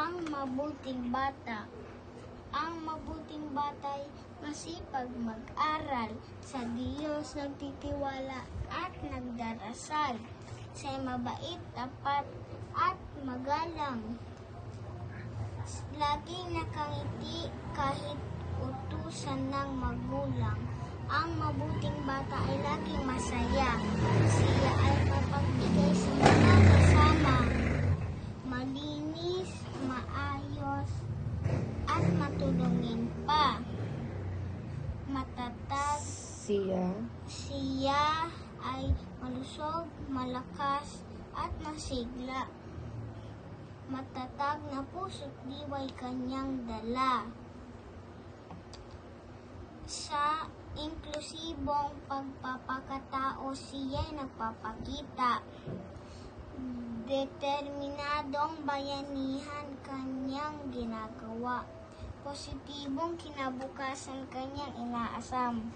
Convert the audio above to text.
Ang mabuting bata. Ang mabuting bata'y masipag mag-aral, sa Diyos nagtitiwala at nagdarasal. Siya'y mabait, tapat at magalang. Laging nakangiti kahit utusan ng magulang. Ang mabuting bata ay laging masaya. Siya ay mapagbigay sa mga kasama. Malinis, maayos, at matulungin pa. Matatag. Siya ay malusog, malakas, at masigla. Matatag na puso't diwa'y kanyang dala. Sa inklusibong pagpapakatao siya'y nagpapakita. Determinadong bayanihan kanyang ginagawa. Positibong kinabukasan kanyang inaasam.